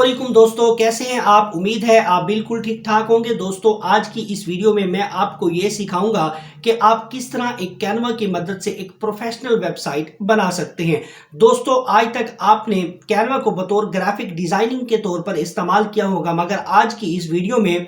अस्सलामुअलैकुम दोस्तों, कैसे हैं आप। उम्मीद है आप बिल्कुल ठीक ठाक होंगे। दोस्तों आज की इस वीडियो में मैं आपको ये सिखाऊंगा कि आप किस तरह एक कैनवा की मदद से एक प्रोफेशनल वेबसाइट बना सकते हैं। दोस्तों आज तक आपने कैनवा को बतौर ग्राफिक डिजाइनिंग के तौर पर इस्तेमाल किया होगा, मगर आज की इस वीडियो में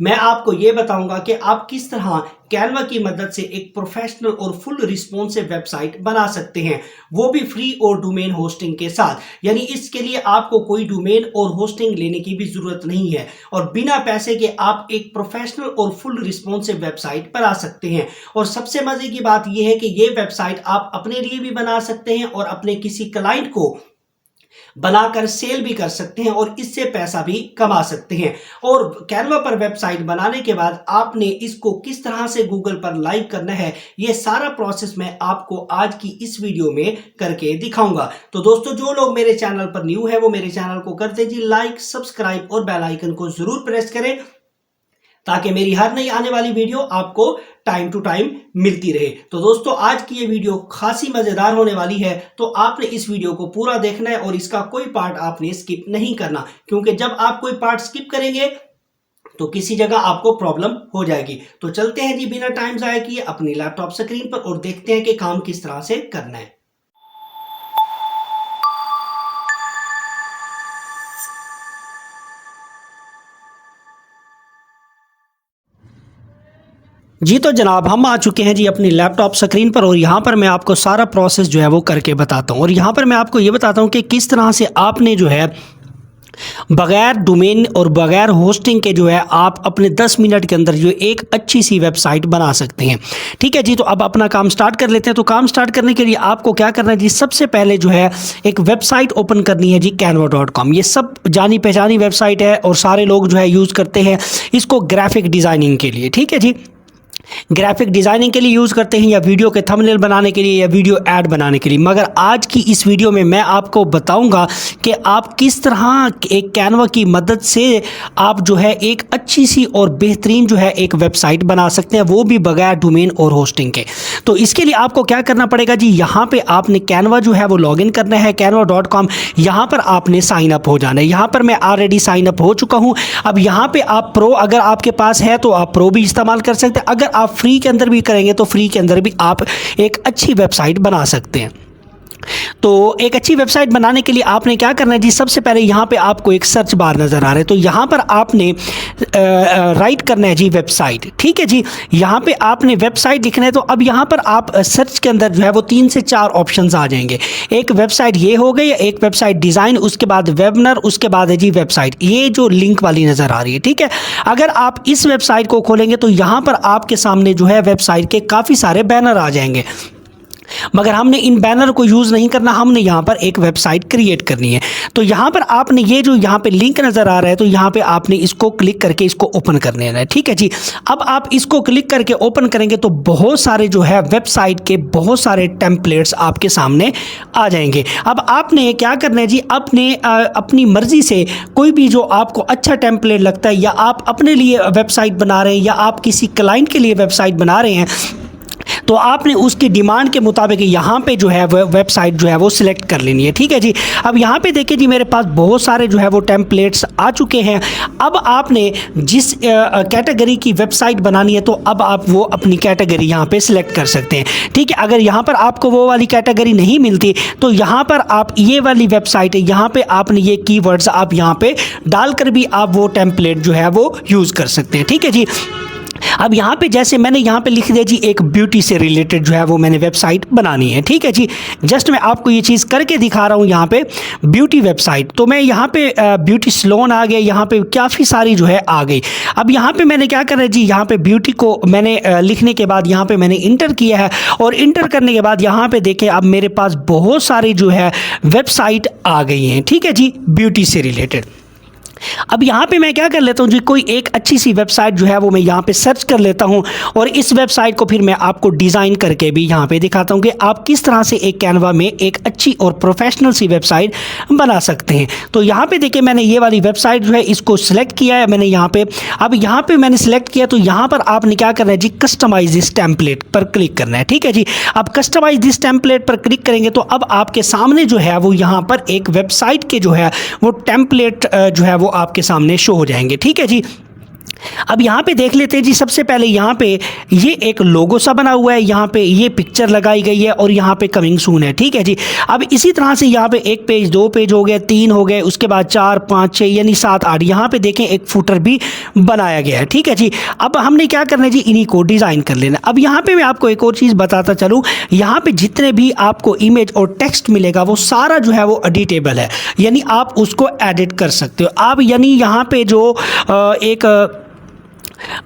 मैं आपको यह बताऊंगा कि आप किस तरह कैनवा की मदद से एक प्रोफेशनल और फुल रिस्पॉन्सिव वेबसाइट बना सकते हैं, वो भी फ्री और डोमेन होस्टिंग के साथ। यानी इसके लिए आपको कोई डोमेन और होस्टिंग लेने की भी जरूरत नहीं है और बिना पैसे के आप एक प्रोफेशनल और फुल रिस्पॉन्सिव वेबसाइट बना सकते हैं। और सबसे मजे की बात यह है कि ये वेबसाइट आप अपने लिए भी बना सकते हैं और अपने किसी क्लाइंट को बनाकर सेल भी कर सकते हैं और इससे पैसा भी कमा सकते हैं। और कैनवा पर वेबसाइट बनाने के बाद आपने इसको किस तरह से गूगल पर लाइव करना है, ये सारा प्रोसेस मैं आपको आज की इस वीडियो में करके दिखाऊंगा। तो दोस्तों जो लोग मेरे चैनल पर न्यू है वो मेरे चैनल को कर दीजिए लाइक, सब्सक्राइब और बेल आइकन को जरूर प्रेस करें ताकि मेरी हर नई आने वाली वीडियो आपको टाइम टू टाइम मिलती रहे। तो दोस्तों आज की ये वीडियो खासी मजेदार होने वाली है, तो आपने इस वीडियो को पूरा देखना है और इसका कोई पार्ट आपने स्किप नहीं करना, क्योंकि जब आप कोई पार्ट स्किप करेंगे तो किसी जगह आपको प्रॉब्लम हो जाएगी। तो चलते हैं जी बिना टाइम जाया किए अपनी लैपटॉप स्क्रीन पर और देखते हैं कि काम किस तरह से करना है। जी तो जनाब हम आ चुके हैं जी अपनी लैपटॉप स्क्रीन पर और यहाँ पर मैं आपको सारा प्रोसेस जो है वो करके बताता हूँ। और यहाँ पर मैं आपको ये बताता हूँ कि किस तरह से आपने जो है बगैर डोमेन और बगैर होस्टिंग के जो है आप अपने 10 मिनट के अंदर जो एक अच्छी सी वेबसाइट बना सकते हैं। ठीक है जी, तो अब अपना काम स्टार्ट कर लेते हैं। तो काम स्टार्ट करने के लिए आपको क्या करना है जी, सबसे पहले जो है एक वेबसाइट ओपन करनी है जी canva.com। ये सब जानी पहचानी वेबसाइट है और सारे लोग जो है यूज़ करते हैं इसको ग्राफिक डिज़ाइनिंग के लिए। ठीक है जी, ग्राफिक डिज़ाइनिंग के लिए यूज़ करते हैं या वीडियो के थंबनेल बनाने के लिए या वीडियो ऐड बनाने के लिए। मगर आज की इस वीडियो में मैं आपको बताऊंगा कि आप किस तरह एक कैनवा की मदद से आप जो है एक अच्छी सी और बेहतरीन जो है एक वेबसाइट बना सकते हैं, वो भी बगैर डोमेन और होस्टिंग के। तो इसके लिए आपको क्या करना पड़ेगा जी, यहाँ पे आपने कैनवा जो है वो लॉगिन करना है canva.com। यहाँ पर आपने साइन अप हो जाना है। यहाँ पर मैं ऑलरेडी साइन अप हो चुका हूँ। अब यहाँ पे आप प्रो अगर आपके पास है तो आप प्रो भी इस्तेमाल कर सकते हैं। अगर आप फ्री के अंदर भी करेंगे तो फ्री के अंदर भी आप एक अच्छी वेबसाइट बना सकते हैं। तो एक अच्छी वेबसाइट बनाने के लिए आपने क्या करना है जी, सबसे पहले यहाँ पे आपको एक सर्च बार नज़र आ रहा है, तो यहाँ पर आपने राइट करना है जी वेबसाइट। ठीक है जी, यहाँ पे आपने वेबसाइट लिखना है। तो अब यहाँ पर आप सर्च के अंदर जो है वो 3 से 4 ऑप्शंस आ जाएंगे। एक वेबसाइट ये हो गई, एक वेबसाइट डिज़ाइन, उसके बाद वेबनर, उसके बाद है जी वेबसाइट, ये जो लिंक वाली नज़र आ रही है। ठीक है, अगर आप इस वेबसाइट को खोलेंगे तो यहाँ पर आपके सामने जो है वेबसाइट के काफ़ी सारे बैनर आ जाएंगे, मगर हमने इन बैनर को यूज़ नहीं करना, हमने यहाँ पर एक वेबसाइट क्रिएट करनी है। तो यहाँ पर आपने ये जो यहाँ पे लिंक नज़र आ रहा है, तो यहाँ पे आपने इसको क्लिक करके इसको ओपन करने है। ठीक है जी, अब आप इसको क्लिक करके ओपन करेंगे तो बहुत सारे जो है वेबसाइट के बहुत सारे टेम्पलेट्स आपके सामने आ जाएंगे। अब आपने क्या करना है जी, अपनी मर्ज़ी से कोई भी जो आपको अच्छा टेम्पलेट लगता है, या आप अपने लिए वेबसाइट बना रहे हैं या आप किसी क्लाइंट के लिए वेबसाइट बना रहे हैं, तो आपने उसकी डिमांड के मुताबिक यहाँ पे जो है वेबसाइट जो है वो सिलेक्ट कर लेनी है। ठीक है जी, अब यहाँ पे देखिए जी मेरे पास बहुत सारे जो है वो टेम्पलेट्स आ चुके हैं। अब आपने जिस कैटेगरी की वेबसाइट बनानी है तो अब आप वो अपनी कैटेगरी यहाँ पे सिलेक्ट कर सकते हैं। ठीक है, अगर यहाँ पर आपको वो वाली कैटेगरी नहीं मिलती तो यहाँ पर आप ये वाली वेबसाइट है, यहाँ पे आपने ये कीवर्ड्स आप यहाँ पे डालकर भी आप वो टेम्पलेट जो है वो यूज़ कर सकते हैं। ठीक है जी, अब यहाँ पे जैसे मैंने यहाँ पे लिख दिया जी एक ब्यूटी से रिलेटेड जो है वो मैंने वेबसाइट बनानी है। ठीक है जी, जस्ट मैं आपको ये चीज़ करके दिखा रहा हूँ। यहाँ पे ब्यूटी वेबसाइट, तो मैं यहाँ पे ब्यूटी सैलून आ गया, यहाँ पे काफ़ी सारी जो है आ गई। अब यहाँ पे मैंने क्या करना है जी, यहाँ पे ब्यूटी को मैंने लिखने के बाद यहाँ पे मैंने इंटर किया है और इंटर करने के बाद यहाँ पे देखें अब मेरे पास बहुत सारी जो है वेबसाइट आ गई हैं। ठीक है जी, ब्यूटी से रिलेटेड। अब यहाँ पे मैं क्या कर लेता हूँ जी, कोई एक अच्छी सी वेबसाइट जो है वो मैं यहाँ पे सर्च कर लेता हूँ और इस वेबसाइट को फिर मैं आपको डिज़ाइन करके भी यहाँ पे दिखाता हूँ कि आप किस तरह से एक कैनवा में एक अच्छी और प्रोफेशनल सी वेबसाइट बना सकते हैं। तो यहाँ पे देखिए मैंने ये वाली वेबसाइट जो है इसको सिलेक्ट किया है मैंने यहाँ पे। अब यहाँ पे मैंने सिलेक्ट किया तो यहाँ पर आपने क्या करना है जी, कस्टमाइज दिस टेम्पलेट पर क्लिक करना है। ठीक है जी, अब कस्टमाइज दिस टेम्पलेट पर क्लिक करेंगे तो अब आपके सामने जो है वो यहाँ पर एक वेबसाइट के जो है वो टेम्पलेट जो है वो आपके सामने शो हो जाएंगे। ठीक है जी, अब यहाँ पे देख लेते हैं जी। सबसे पहले यहाँ पे ये एक लोगो सा बना हुआ है, यहाँ पे ये पिक्चर लगाई गई है और यहाँ पे कमिंग सून है। ठीक है जी, अब इसी तरह से यहाँ पे एक पेज, 2 पेज हो गए, 3 हो गए, उसके बाद 4, 5, 6 यानी 7, 8 यहाँ पे देखें एक फुटर भी बनाया गया है। ठीक है जी, अब हमने क्या करना है जी, इन्हीं को डिज़ाइन कर लेना। अब यहाँ पे मैं आपको एक और चीज़ बताता चलूँ, यहाँ पे जितने भी आपको इमेज और टेक्स्ट मिलेगा वो सारा जो है वो एडिटेबल है, यानी आप उसको एडिट कर सकते हो। आप यानी यहाँ पे जो एक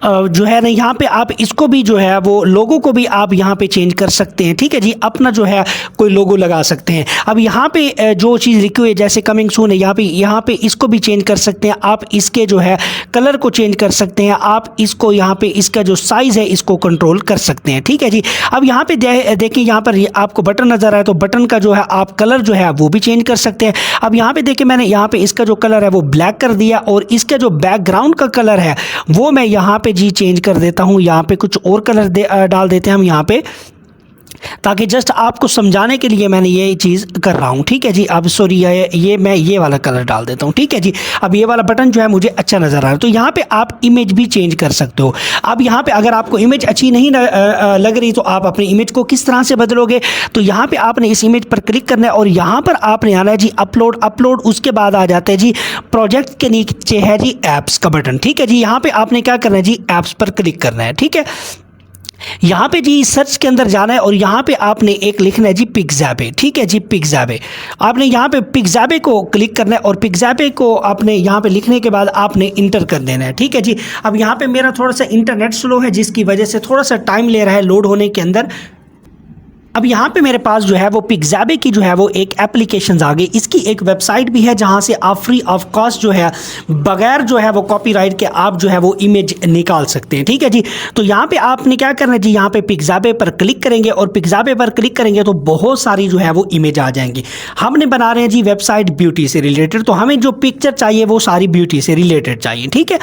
जो है ना, यहाँ पे आप इसको भी जो है वो लोगों को भी आप यहाँ पे चेंज कर सकते हैं। ठीक है जी, अपना जो है कोई लोगो लगा सकते हैं। अब यहाँ पे जो चीज़ लिखी हुई है जैसे कमिंग सून है, यहाँ पे इसको भी चेंज कर सकते हैं आप। इसके जो है कलर को चेंज कर सकते हैं आप। इसको यहाँ पे इसका जो साइज़ है इसको कंट्रोल कर सकते हैं। ठीक है जी, अब यहाँ पे देखिए यहाँ पर आपको बटन नज़र आए तो बटन का जो है आप कलर जो है वो भी चेंज कर सकते हैं। अब यहाँ पे देखिए मैंने यहाँ पे इसका जो कलर है वो ब्लैक कर दिया और इसका जो बैकग्राउंड का कलर है वो मैं यहाँ पे जी चेंज कर देता हूँ। यहाँ पे कुछ और कलर डाल देते हैं हम यहाँ पे, ताकि जस्ट आपको समझाने के लिए मैंने ये चीज़ कर रहा हूँ। ठीक है जी, अब सॉरी ये मैं ये वाला कलर डाल देता हूँ। ठीक है जी, अब ये वाला बटन जो है मुझे अच्छा नज़र आ रहा है। तो यहाँ पे आप इमेज भी चेंज कर सकते हो। अब यहाँ पे अगर आपको इमेज अच्छी नहीं लग रही तो आप अपनी इमेज को किस तरह से बदलोगे, तो यहाँ पे आपने इस इमेज पर क्लिक करना है और यहाँ पर आपने आना है जी अपलोड। उसके बाद आ जाते हैं जी प्रोजेक्ट के नीचे है जी ऐप्स का बटन। ठीक है जी, यहाँ पे आपने क्या करना है जी, ऐप्स पर क्लिक करना है। ठीक है, यहाँ पे जी सर्च के अंदर जाना है और यहाँ पे आपने एक लिखना है जी पिक्साबे। ठीक है जी, पिक्साबे आपने यहाँ पे पिक्साबे को क्लिक करना है और पिक्साबे को आपने यहाँ पे लिखने के बाद आपने इंटर कर देना है। ठीक है जी, अब यहाँ पे मेरा थोड़ा सा इंटरनेट स्लो है जिसकी वजह से थोड़ा सा टाइम ले रहा है लोड होने के अंदर। अब यहाँ पे मेरे पास जो है वो पिक्साबे की जो है वो एक एप्लीकेशन आ गई। इसकी एक वेबसाइट भी है जहाँ से आप फ्री ऑफ कॉस्ट जो है बगैर जो है वो कॉपीराइट के आप जो है वो इमेज निकाल सकते हैं। ठीक है जी, तो यहाँ पे आपने क्या करना है जी, यहाँ पे पिक्साबे पर क्लिक करेंगे और पिक्साबे पर क्लिक करेंगे तो बहुत सारी जो है वो इमेज आ जाएंगी। हमने बना रहे हैं जी वेबसाइट ब्यूटी से रिलेटेड, तो हमें जो पिक्चर चाहिए वो सारी ब्यूटी से रिलेटेड चाहिए। ठीक है,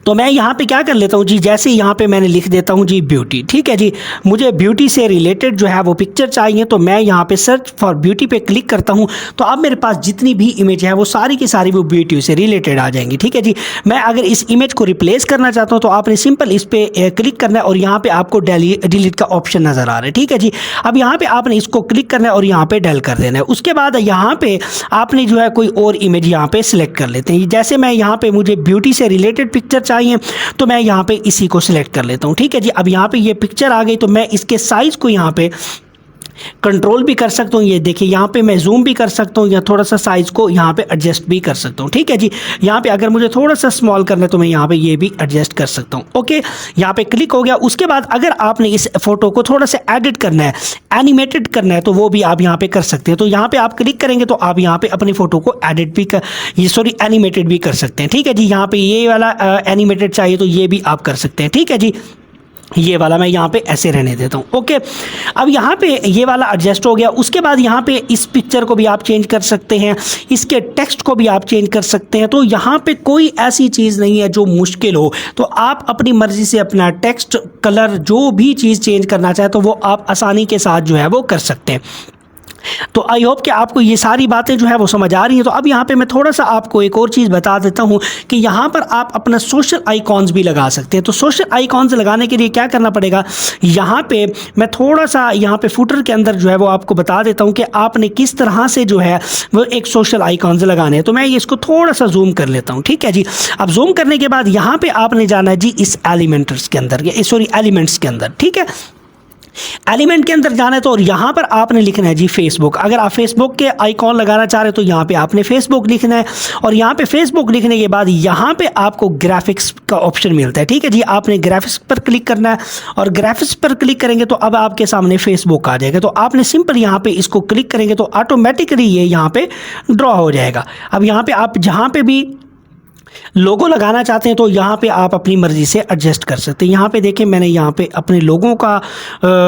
तो मैं यहाँ पे क्या कर लेता हूँ जी, जैसे यहाँ पे मैंने लिख देता हूँ जी ब्यूटी। ठीक है जी, मुझे ब्यूटी से रिलेटेड जो है वो पिक्चर चाहिए, तो मैं यहाँ पे सर्च फॉर ब्यूटी पे क्लिक करता हूँ। तो अब मेरे पास जितनी भी इमेज है वो सारी की सारी वो ब्यूटी से रिलेटेड आ जाएंगी। ठीक है जी, मैं अगर इस इमेज को रिप्लेस करना चाहता हूँ तो आपने सिंपल इस पर क्लिक करना है और यहाँ पर आपको डिलीट का ऑप्शन नज़र आ रहा है। ठीक है जी, अब यहाँ पर आपने इसको क्लिक करना है और यहाँ पर डेल कर देना है। उसके बाद यहाँ पर आपने जो है कोई और इमेज यहाँ पर सिलेक्ट कर लेते हैं। जैसे मैं यहाँ पर मुझे ब्यूटी से रिलेटेड पिक्चर चाहिए तो मैं यहाँ पे इसी को सिलेक्ट कर लेता हूँ। ठीक है जी, अब यहाँ पे ये पिक्चर आ गई तो मैं इसके साइज को यहाँ पे कंट्रोल भी कर सकता हूँ। ये देखिए यहाँ पे मैं जूम भी कर सकता हूँ या थोड़ा सा साइज को यहाँ पे एडजस्ट भी कर सकता हूँ। ठीक है जी, यहाँ पे अगर मुझे थोड़ा सा स्मॉल करना है तो मैं यहाँ पे ये भी एडजस्ट कर सकता हूँ। ओके, यहाँ पे क्लिक हो गया। उसके बाद अगर आपने इस फोटो को थोड़ा सा एडिट करना है, एनिमेटेड करना है, तो वो भी आप यहाँ पे कर सकते हैं। तो यहाँ पे आप क्लिक करेंगे तो आप यहाँ पे अपनी फोटो को एडिट भी एनिमेटेड भी कर सकते हैं। ठीक है जी, यहाँ पे ये वाला एनिमेटेड चाहिए तो ये भी आप कर सकते हैं। ठीक है जी, ये वाला मैं यहाँ पे ऐसे रहने देता हूँ। ओके, अब यहाँ पे ये वाला एडजस्ट हो गया। उसके बाद यहाँ पे इस पिक्चर को भी आप चेंज कर सकते हैं, इसके टेक्स्ट को भी आप चेंज कर सकते हैं। तो यहाँ पे कोई ऐसी चीज़ नहीं है जो मुश्किल हो, तो आप अपनी मर्ज़ी से अपना टेक्स्ट, कलर, जो भी चीज़ चेंज करना चाहे तो वो आप आसानी के साथ जो है वो कर सकते हैं। तो आई होप कि आपको ये सारी बातें जो है वो समझ आ रही हैं। तो अब यहाँ पे मैं थोड़ा सा आपको एक और चीज़ बता देता हूँ कि यहाँ पर आप अपना सोशल आइकॉन्स भी लगा सकते हैं। तो सोशल आइकॉन्स लगाने के लिए क्या करना पड़ेगा, यहाँ पे मैं थोड़ा सा यहाँ पे फुटर के अंदर जो है वो आपको बता देता हूँ कि आपने किस तरह से जो है वो एक सोशल आइकॉन्स लगाने हैं। तो मैं इसको थोड़ा सा जूम कर लेता हूँ। ठीक है जी, अब जूम करने के बाद यहाँ पर आपने जाना है जी इस एलिमेंट्स के अंदर, एलिमेंट्स के अंदर। ठीक है, एलिमेंट के अंदर जाना है तो और यहाँ पर आपने लिखना है जी फेसबुक। अगर आप फेसबुक के आइकॉन लगाना चाह रहे हो तो यहाँ पे आपने फेसबुक लिखना है और यहाँ पे फेसबुक लिखने के बाद यहाँ पे आपको ग्राफिक्स का ऑप्शन मिलता है। ठीक है जी, आपने ग्राफिक्स पर क्लिक करना है और ग्राफिक्स पर क्लिक करेंगे तो अब आपके सामने फेसबुक आ जाएगा। तो आपने सिंपल यहाँ पे इसको क्लिक करेंगे तो ऑटोमेटिकली ये यहाँ पे ड्रॉ हो जाएगा। अब यहाँ पे आप जहाँ पे भी लोगो लगाना चाहते हैं तो यहाँ पे आप अपनी मर्ज़ी से एडजस्ट कर सकते हैं। यहाँ पे देखें मैंने यहाँ पे अपने लोगों का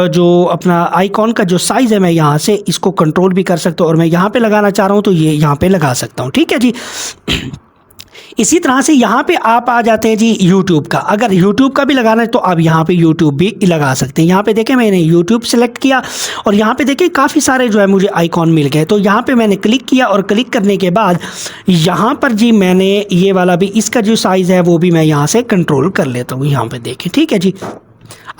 जो अपना आइकॉन का जो साइज़ है मैं यहाँ से इसको कंट्रोल भी कर सकता हूँ और मैं यहाँ पे लगाना चाह रहा हूँ तो ये यहाँ पे लगा सकता हूँ। ठीक है जी। इसी तरह से यहाँ पे आप आ जाते हैं जी यूट्यूब का। अगर यूट्यूब का भी लगाना है तो आप यहाँ पे यूट्यूब भी लगा सकते हैं। यहाँ पे देखें मैंने यूट्यूब सेलेक्ट किया और यहाँ पे देखें काफ़ी सारे जो है मुझे आइकॉन मिल गए। तो यहाँ पे मैंने क्लिक किया और क्लिक करने के बाद यहाँ पर जी मैंने ये वाला भी इसका जो साइज़ है वो भी मैं यहाँ से कंट्रोल कर लेता हूँ। यहाँ पे देखें, ठीक है जी।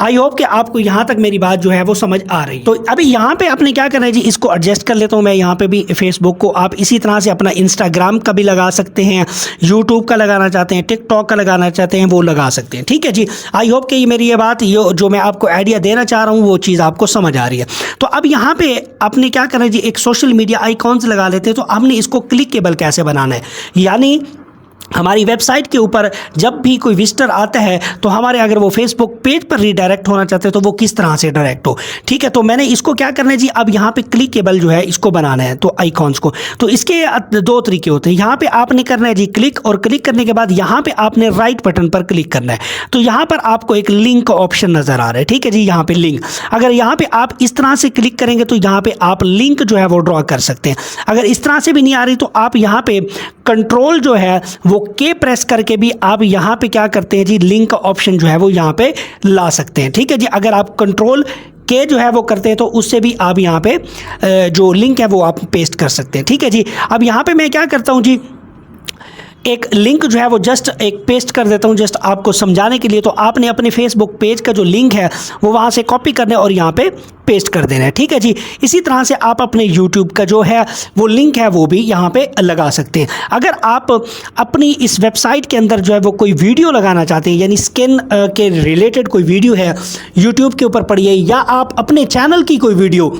आई होप कि आपको यहाँ तक मेरी बात जो है वो समझ आ रही है। तो अभी यहाँ पे आपने क्या करना है जी, इसको एडजस्ट कर लेता हूँ मैं। यहाँ पे भी फेसबुक को आप इसी तरह से अपना इंस्टाग्राम का भी लगा सकते हैं, यूट्यूब का लगाना चाहते हैं, टिकटॉक का लगाना चाहते हैं वो लगा सकते हैं। ठीक है जी। आई होप कि मेरी ये बात जो मैं आपको आइडिया देना चाह रहा हूँ वो चीज़ आपको समझ आ रही है। तो अब यहाँ पे आपने क्या करना है जी, एक सोशल मीडिया आइकॉन्स लगा लेते हैं। तो हमने इसको क्लिकेबल कैसे बनाना है, यानी हमारी वेबसाइट के ऊपर जब भी कोई विजिटर आता है तो हमारे अगर वो फेसबुक पेज पर रीडायरेक्ट होना चाहते हैं तो वो किस तरह से डायरेक्ट हो। ठीक है, तो मैंने इसको क्या करना है जी, अब यहाँ पे क्लिकेबल जो है इसको बनाना है तो आइकॉन्स को। तो इसके दो तरीके होते हैं। यहाँ पे आपने करना है जी क्लिक, और क्लिक करने के बाद यहाँ पे आपने राइट बटन पर क्लिक करना है। तो यहाँ पर आपको एक लिंक का ऑप्शन नज़र आ रहा है। ठीक है जी, यहाँ पे लिंक, अगर यहाँ पे आप इस तरह से क्लिक करेंगे तो यहाँ पे आप लिंक जो है वो ड्रॉ कर सकते हैं। अगर इस तरह से भी नहीं आ रही तो आप यहाँ पे कंट्रोल जो है वो के प्रेस करके भी आप यहाँ पे क्या करते हैं जी, लिंक का ऑप्शन जो है वो यहाँ पे ला सकते हैं। ठीक है जी, अगर आप कंट्रोल के जो है वो करते हैं तो उससे भी आप यहाँ पे जो लिंक है वो आप पेस्ट कर सकते हैं। ठीक है जी। अब यहाँ पे मैं क्या करता हूँ जी, एक लिंक जो है वो जस्ट एक पेस्ट कर देता हूँ जस्ट आपको समझाने के लिए। तो आपने अपने फेसबुक पेज का जो लिंक है वो वहाँ से कॉपी करना है और यहाँ पे पेस्ट कर देना है। ठीक है जी। इसी तरह से आप अपने यूट्यूब का जो है वो लिंक है वो भी यहाँ पे लगा सकते हैं। अगर आप अपनी इस वेबसाइट के अंदर जो है वो कोई वीडियो लगाना चाहते हैं, यानी स्किन के रिलेटेड कोई वीडियो है यूट्यूब के ऊपर पड़ी है, या आप अपने चैनल की कोई वीडियो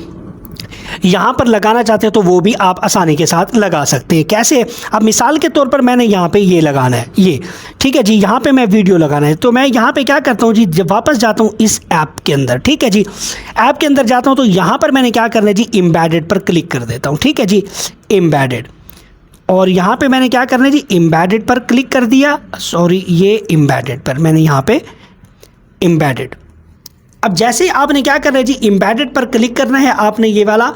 यहाँ पर लगाना चाहते हैं तो वो भी आप आसानी के साथ लगा सकते हैं। कैसे, अब मिसाल के तौर पर मैंने यहाँ पे ये लगाना है, ये ठीक है जी, यहाँ पे मैं वीडियो लगाना है। तो मैं यहाँ पे क्या करता हूँ जी, जब वापस जाता हूँ इस ऐप के अंदर, ठीक है जी, ऐप के अंदर जाता हूँ तो यहाँ पर मैंने क्या करना है जी, एम्बेडेड पर क्लिक कर देता हूँ। ठीक है जी, एम्बेडेड, और यहाँ पे मैंने क्या करना है जी, एम्बेडेड पर क्लिक कर दिया, सॉरी ये एम्बेडेड पर मैंने यहाँ पे एम्बेडेड। अब जैसे आपने क्या करना है जी, एम्बेडेड पर क्लिक करना है आपने ये वाला।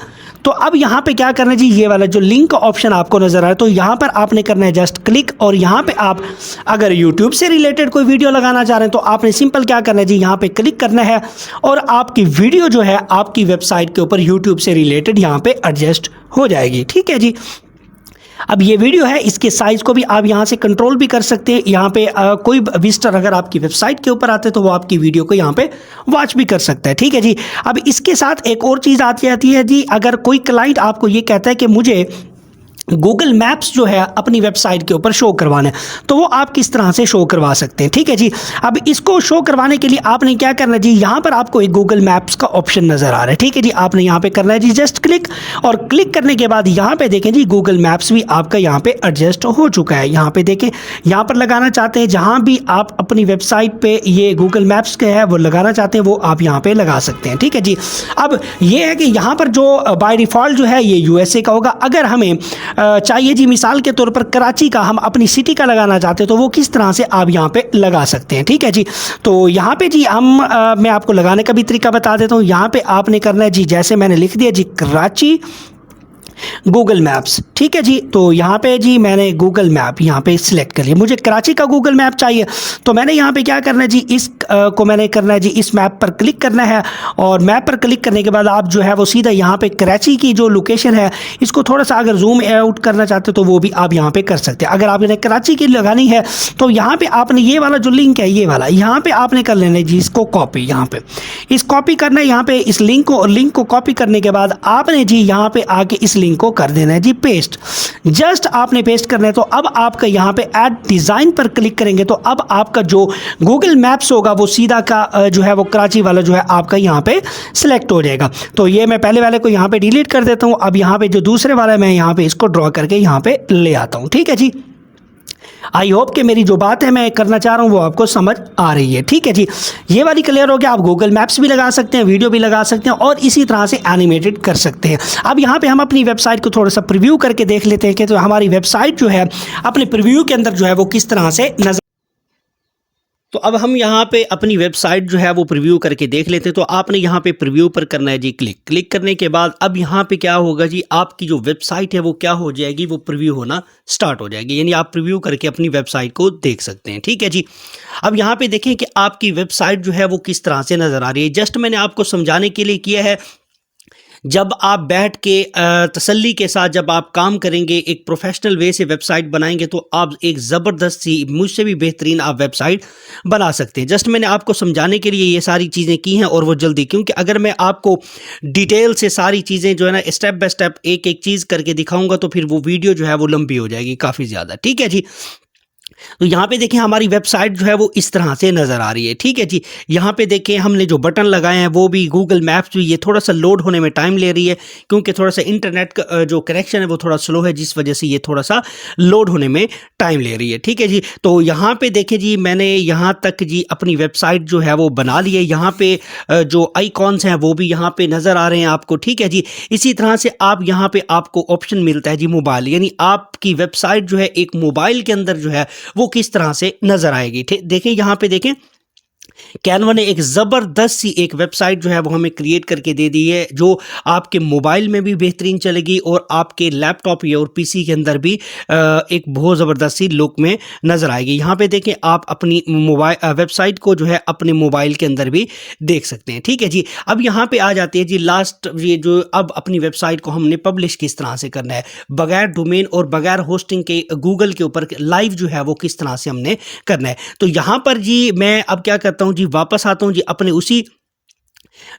तो अब यहाँ पे क्या करना है जी, ये वाला जो लिंक का ऑप्शन आपको नजर आ रहा है तो यहाँ पर आपने करना है जस्ट क्लिक, और यहाँ पे आप अगर YouTube से रिलेटेड कोई वीडियो लगाना चाह रहे हैं तो आपने सिंपल क्या करना है जी, यहाँ पे क्लिक करना है और आपकी वीडियो जो है आपकी वेबसाइट के ऊपर YouTube से रिलेटेड यहाँ पे एडजस्ट हो जाएगी। ठीक है जी। अब ये वीडियो है, इसके साइज़ को भी आप यहाँ से कंट्रोल भी कर सकते हैं। यहाँ पे कोई विजिटर अगर आपकी वेबसाइट के ऊपर आते हैं तो वो आपकी वीडियो को यहाँ पे वॉच भी कर सकता है। ठीक है जी। अब इसके साथ एक और चीज़ आती है जी, अगर कोई क्लाइंट आपको ये कहता है कि मुझे गूगल मैप्स जो है अपनी वेबसाइट के ऊपर शो करवाना है तो वो आप किस तरह से शो करवा सकते हैं। ठीक है जी। अब इसको शो करवाने के लिए आपने क्या करना है जी, यहाँ पर आपको एक गूगल मैप्स का ऑप्शन नज़र आ रहा है। ठीक है जी, आपने यहाँ पे करना है जी जस्ट क्लिक, और क्लिक करने के बाद यहाँ पे देखें जी गूगल मैप्स भी आपका यहाँ पे एडजस्ट हो चुका है। यहाँ पे देखें, यहाँ पर लगाना चाहते हैं, जहाँ भी आप अपनी वेबसाइट पे ये गूगल मैप्स के है वो लगाना चाहते हैं वो आप यहाँ पे लगा सकते हैं। ठीक है जी। अब ये है कि यहाँ पर जो बाय डिफ़ॉल्ट जो है ये USA का होगा। अगर हमें चाहिए जी मिसाल के तौर पर कराची का, हम अपनी सिटी का लगाना चाहते हैं तो वो किस तरह से आप यहाँ पे लगा सकते हैं। ठीक है जी। तो यहाँ पे जी मैं आपको लगाने का भी तरीका बता देता हूँ। यहाँ पे आपने करना है जी, जैसे मैंने लिख दिया जी कराची गूगल मैप्स। ठीक है जी। तो यहाँ पे जी मैंने गूगल मैप यहाँ पे सिलेक्ट कर लिया, मुझे कराची का गूगल मैप चाहिए तो मैंने यहाँ पे क्या करना है जी, इस को मैंने करना है जी, इस मैप पर क्लिक करना है, और मैप पर क्लिक करने के बाद आप जो है वो सीधा यहाँ पे कराची की जो लोकेशन है इसको थोड़ा सा अगर जूम आउट करना चाहते हो तो वो भी आप यहाँ पे कर सकते हैं। अगर आपने कराची की लगानी है तो यहाँ पे आपने ये वाला जो लिंक है ये वाला यहाँ पे आपने कर लेना है जी, इसको कॉपी, यहाँ पे इस कॉपी करना है यहाँ पे इस लिंक को, और लिंक को कॉपी करने के बाद आपने जी यहाँ पे आके इस लिंक को कर देना है जी पेस्ट। जस्ट आपने पेस्ट करना है। तो अब आपका यहाँ पे ऐड डिज़ाइन पर क्लिक करेंगे तो अब आपका जो गूगल मैप्स होगा वो सीधा का जो है वो कराची वाला जो है आपका यहाँ पे सिलेक्ट हो जाएगा। तो ये मैं पहले वाले को यहाँ पे डिलीट कर देता हूँ। अब यहाँ पे जो दूसरे वाला है मैं यहाँ पे इसको ड्रॉ करके यहाँ पे ले आता हूँ। ठीक है जी। आई होप कि मेरी जो बात है मैं करना चाह रहा हूँ वो आपको समझ आ रही है। ठीक है जी, ये वाली क्लियर हो गया। आप गूगल मैप्स भी लगा सकते हैं, वीडियो भी लगा सकते हैं और इसी तरह से एनिमेटेड कर सकते हैं। अब यहाँ पे हम अपनी वेबसाइट को थोड़ा सा प्रीव्यू करके देख लेते हैं कि तो हमारी वेबसाइट जो है अपने प्रीव्यू के अंदर जो है वो किस तरह से नजर। तो अब हम यहाँ पे अपनी वेबसाइट जो है वो प्रीव्यू करके देख लेते हैं। तो आपने यहाँ पे प्रीव्यू पर करना है जी क्लिक करने के बाद अब यहाँ पे क्या होगा जी, आपकी जो वेबसाइट है वो क्या हो जाएगी, वो प्रीव्यू होना स्टार्ट हो जाएगी, यानी आप प्रीव्यू करके अपनी वेबसाइट को देख सकते हैं। ठीक है जी, अब यहाँ पे देखें कि आपकी वेबसाइट जो है वो किस तरह से नज़र आ रही है। जस्ट मैंने आपको समझाने के लिए किया है। जब आप बैठ के तसल्ली के साथ जब आप काम करेंगे, एक प्रोफेशनल वे से वेबसाइट बनाएंगे तो आप एक ज़बरदस्त सी, मुझसे भी बेहतरीन आप वेबसाइट बना सकते हैं। जस्ट मैंने आपको समझाने के लिए ये सारी चीज़ें की हैं और वो जल्दी, क्योंकि अगर मैं आपको डिटेल से सारी चीज़ें जो है ना स्टेप बाय स्टेप एक एक चीज़ करके दिखाऊंगा तो फिर वो वीडियो जो है वो लंबी हो जाएगी काफ़ी ज़्यादा। ठीक है जी, तो यहाँ पे देखें हमारी वेबसाइट जो है वो इस तरह से नज़र आ रही है। ठीक है जी, यहाँ पे देखें हमने जो बटन लगाए हैं वो भी गूगल मैप्स भी, ये थोड़ा सा लोड होने में टाइम ले रही है क्योंकि थोड़ा सा इंटरनेट का जो कनेक्शन है वो थोड़ा स्लो है, जिस वजह से ये थोड़ा सा लोड होने में टाइम ले रही है। ठीक है जी, तो यहाँ पे देखें जी मैंने यहाँ तक जी अपनी वेबसाइट जो है वो बना ली है। यहाँ पे जो आइकॉन्स हैं वो भी यहाँ पे नज़र आ रहे हैं आपको। ठीक है जी, इसी तरह से आप यहाँ पे आपको ऑप्शन मिलता है जी मोबाइल, यानी आपकी वेबसाइट जो है एक मोबाइल के अंदर जो है वो किस तरह से नजर आएगी। देखें यहाँ पे देखें कैनवा ने एक ज़बरदस्त सी एक वेबसाइट जो है वो हमें क्रिएट करके दे दी है, जो आपके मोबाइल में भी बेहतरीन चलेगी और आपके लैपटॉप या और पीसी के अंदर भी एक बहुत ज़बरदस्त सी लुक में नज़र आएगी। यहाँ पे देखें आप अपनी मोबाइल वेबसाइट को जो है अपने मोबाइल के अंदर भी देख सकते हैं। ठीक है जी, अब यहाँ पे आ जाती है जी लास्ट, ये जो अब अपनी वेबसाइट को हमने पब्लिश किस तरह से करना है बगैर डोमेन और बगैर होस्टिंग के गूगल के ऊपर लाइव जो है वो किस तरह से हमने करना है। तो यहाँ पर जी मैं अब क्या करता हूँ जी, वापस आता हूं जी अपने उसी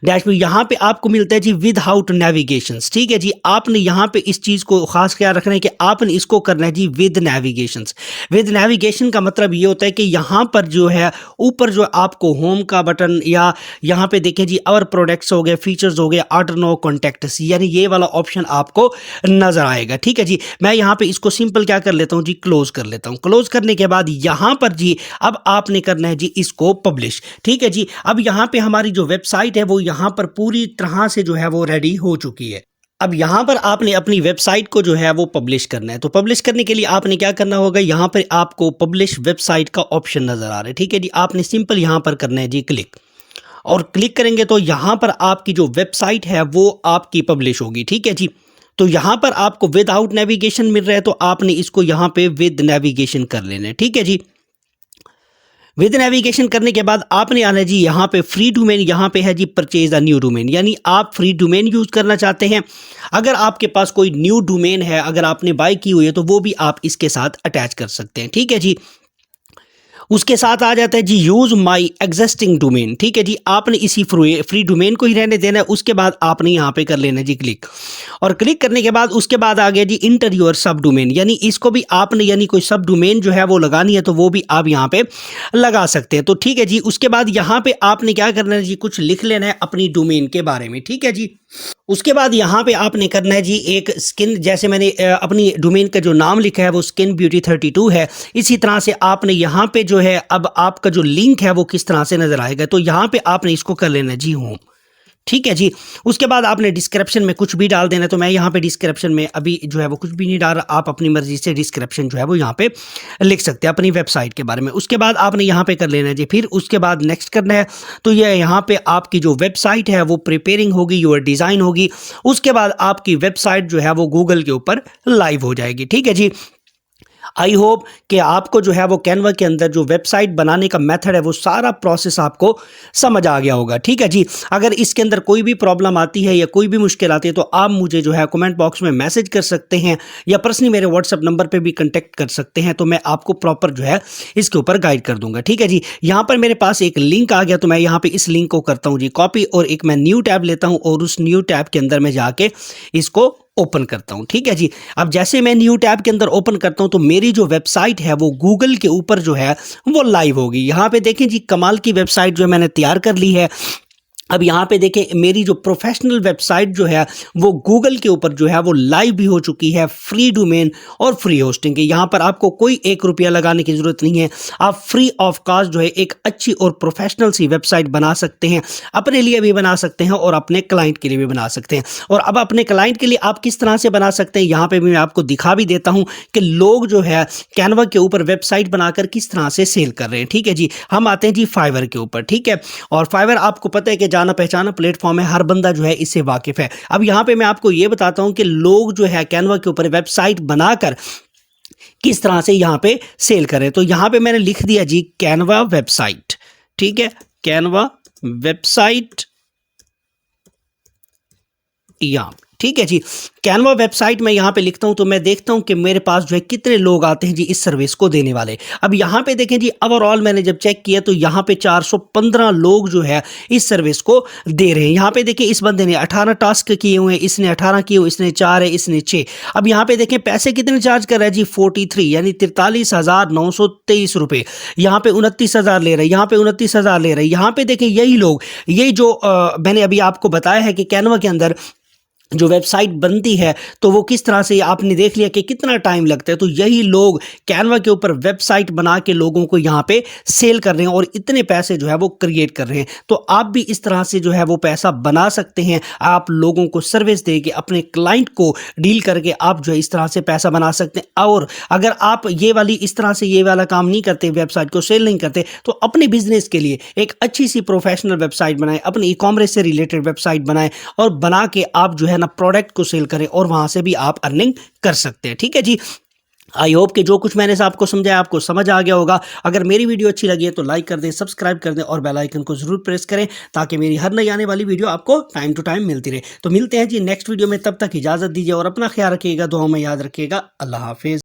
डैशबोर्ड। यहाँ पे आपको मिलता है जी विदाउट नेविगेशंस। ठीक है जी, आपने यहाँ पे इस चीज़ को खास ख्याल रखना है कि आपने इसको करना है जी विद नेविगेशंस। विद नेविगेशन का मतलब ये होता है कि यहाँ पर जो है ऊपर जो आपको होम का बटन या यहाँ पे देखें जी और प्रोडक्ट्स हो गए, फीचर्स हो गए, ऑर्डर नो कॉन्टैक्ट्स, यानी ये वाला ऑप्शन आपको नजर आएगा। ठीक है जी, मैं यहाँ पे इसको सिंपल क्या कर लेता हूँ जी, क्लोज कर लेता हूँ। क्लोज करने के बाद यहाँ पर जी अब आपने करना है जी इसको पब्लिश। ठीक है जी, अब यहाँ पे हमारी जो वेबसाइट है वो यहाँ पर पूरी तरह से जो है वो रेडी हो चुकी है। अब यहाँ पर आपने अपनी वेबसाइट को जो है वो पब्लिश करना है। तो पब्लिश करने के लिए आपने क्या करना होगा, यहाँ पर आपको पब्लिश वेबसाइट का ऑप्शन नज़र आ रहा है। ठीक है जी, आपने सिंपल यहाँ पर करना है जी क्लिक, और क्लिक करेंगे तो यहाँ पर आपकी जो वेबसाइट है वो आपकी पब्लिश होगी। ठीक है जी, तो यहाँ पर आपको विदाउट नेविगेशन मिल रहा है तो आपने इसको यहाँ पे विद नेविगेशन कर लेना है। ठीक है जी, विद नेविगेशन करने के बाद आपने आना है जी यहाँ पे फ्री डोमेन, यहाँ पे है जी परचेज अ न्यू डोमेन, यानी आप फ्री डोमेन यूज़ करना चाहते हैं। अगर आपके पास कोई न्यू डोमेन है, अगर आपने बाय की हुई है तो वो भी आप इसके साथ अटैच कर सकते हैं। ठीक है जी, उसके साथ आ जाता है जी यूज़ माई एग्जिस्टिंग डोमेन। ठीक है जी, आपने इसी फ्री डोमेन को ही रहने देना है। उसके बाद आपने यहाँ पे कर लेना है जी क्लिक, और क्लिक करने के बाद उसके बाद आ गया जी इंटर योर सब डोमेन, यानी इसको भी आपने यानी कोई सब डोमेन जो है वो लगानी है तो वो भी आप यहाँ पे लगा सकते हैं। तो ठीक है जी, उसके बाद यहाँ पे आपने क्या करना है जी, कुछ लिख लेना है अपनी डोमेन के बारे में। ठीक है जी, उसके बाद यहाँ पे आपने करना है जी एक स्किन, जैसे मैंने अपनी डोमेन का जो नाम लिखा है वो स्किन ब्यूटी 32 है, इसी तरह से आपने यहाँ पे जो है अब आपका जो लिंक है वो किस तरह से नज़र आएगा, तो यहाँ पे आपने इसको कर लेना जी होम। ठीक है जी, उसके बाद आपने डिस्क्रिप्शन में कुछ भी डाल देना। तो मैं यहाँ पे डिस्क्रिप्शन में अभी जो है वो कुछ भी नहीं डाल रहा, आप अपनी मर्जी से डिस्क्रिप्शन जो है वो यहाँ पे लिख सकते हैं अपनी वेबसाइट के बारे में। उसके बाद आपने यहाँ पे कर लेना है जी, फिर उसके बाद नेक्स्ट करना है। तो ये यहाँ पे आपकी जो वेबसाइट है वो प्रिपेयरिंग होगी, योर डिज़ाइन होगी। उसके बाद आपकी वेबसाइट जो है वो गूगल के ऊपर लाइव हो जाएगी। ठीक है जी, आई होप कि आपको जो है वो कैनवा के अंदर जो वेबसाइट बनाने का मेथड है वो सारा प्रोसेस आपको समझ आ गया होगा। ठीक है जी, अगर इसके अंदर कोई भी प्रॉब्लम आती है या कोई भी मुश्किल आती है तो आप मुझे जो है कमेंट बॉक्स में मैसेज कर सकते हैं या पर्सनली मेरे व्हाट्सएप नंबर पे भी कांटेक्ट कर सकते हैं, तो मैं आपको प्रॉपर जो है इसके ऊपर गाइड कर दूंगा। ठीक है जी, यहाँ पर मेरे पास एक लिंक आ गया तो मैं यहाँ पर इस लिंक को करता हूँ जी कॉपी, और एक मैं न्यू टैब लेता हूँ और उस न्यू टैब के अंदर मैं जाके इसको ओपन करता हूं। ठीक है जी, अब जैसे मैं न्यू टैब के अंदर ओपन करता हूं तो मेरी जो वेबसाइट है वो गूगल के ऊपर जो है वो लाइव होगी। यहां पे देखें जी कमाल की वेबसाइट जो मैंने तैयार कर ली है। अब यहाँ पे देखें मेरी जो प्रोफेशनल वेबसाइट जो है वो गूगल के ऊपर जो है वो लाइव भी हो चुकी है, फ्री डोमेन और फ्री होस्टिंग के। यहाँ पर आपको कोई 1 रुपया लगाने की ज़रूरत नहीं है। आप फ्री ऑफ कॉस्ट जो है एक अच्छी और प्रोफेशनल सी वेबसाइट बना सकते हैं, अपने लिए भी बना सकते हैं और अपने क्लाइंट के लिए भी बना सकते हैं। और अब अपने क्लाइंट के लिए आप किस तरह से बना सकते हैं, यहाँ पर भी मैं आपको दिखा भी देता हूँ कि लोग जो है कैनवा के ऊपर वेबसाइट बनाकर किस तरह से सेल कर रहे हैं। ठीक है जी, हम आते हैं जी फाइवर के ऊपर। ठीक है, और फाइवर आपको पता है कि जाना पहचाना प्लेटफॉर्म है, हर बंदा जो है इससे वाकिफ है। अब यहां पे मैं आपको यह बताता हूं कि लोग जो है कैनवा के ऊपर वेबसाइट बनाकर किस तरह से यहां पे सेल करें। तो यहां पे मैंने लिख दिया जी कैनवा वेबसाइट। ठीक है, कैनवा वेबसाइट यहां। ठीक है जी, कैनवा वेबसाइट में यहाँ पे लिखता हूँ तो मैं देखता हूँ कि मेरे पास जो है कितने लोग आते हैं जी इस सर्विस को देने वाले। अब यहाँ पे देखें जी ओवरऑल मैंने जब चेक किया तो यहाँ पे 415 लोग जो है इस सर्विस को दे रहे हैं। यहाँ पे देखें इस बंदे ने 18 टास्क किए हुए हैं, इसने 18 किए हुए, इसने 4 है, इसने 6। अब यहाँ पे देखें पैसे कितने चार्ज कर रहा है जी 43, यानी 43,923 रुपये। यहाँ पे 29,000 ले रहे हैं, यहाँ पे 29,000 ले रहे हैं। यहाँ पे देखें यही लोग, ये जो मैंने अभी आपको बताया है कि कैनवा के अंदर जो वेबसाइट बनती है तो वो किस तरह से आपने देख लिया कि कितना टाइम लगता है। तो यही लोग कैनवा के ऊपर वेबसाइट बना के लोगों को यहाँ पे सेल कर रहे हैं और इतने पैसे जो है वो क्रिएट कर रहे हैं। तो आप भी इस तरह से जो है वो पैसा बना सकते हैं। आप लोगों को सर्विस दे के अपने क्लाइंट को डील करके आप जो है इस तरह से पैसा बना सकते हैं। और अगर आप ये वाली इस तरह से ये वाला काम नहीं करते, वेबसाइट को सेल नहीं करते, तो अपने बिजनेस के लिए एक अच्छी सी प्रोफेशनल वेबसाइट बनाएं, अपने ई कॉमर्स से रिलेटेड वेबसाइट बनाएं और बना के आप जो है ना प्रोडक्ट को सेल करें और वहां से भी आप अर्निंग कर सकते हैं। ठीक है जी, आई होप कि जो कुछ मैंने आपको समझाया आपको समझ आ गया होगा। अगर मेरी वीडियो अच्छी लगी है तो लाइक कर दें, सब्सक्राइब कर दें और बेल आइकन को जरूर प्रेस करें ताकि मेरी हर नई आने वाली वीडियो आपको टाइम टू टाइम मिलती रहे। तो मिलते हैं जी नेक्स्ट वीडियो में, तब तक इजाजत दीजिए और अपना ख्याल रखिएगा, दुआओं में याद रखिएगा। अल्लाह हाफिज।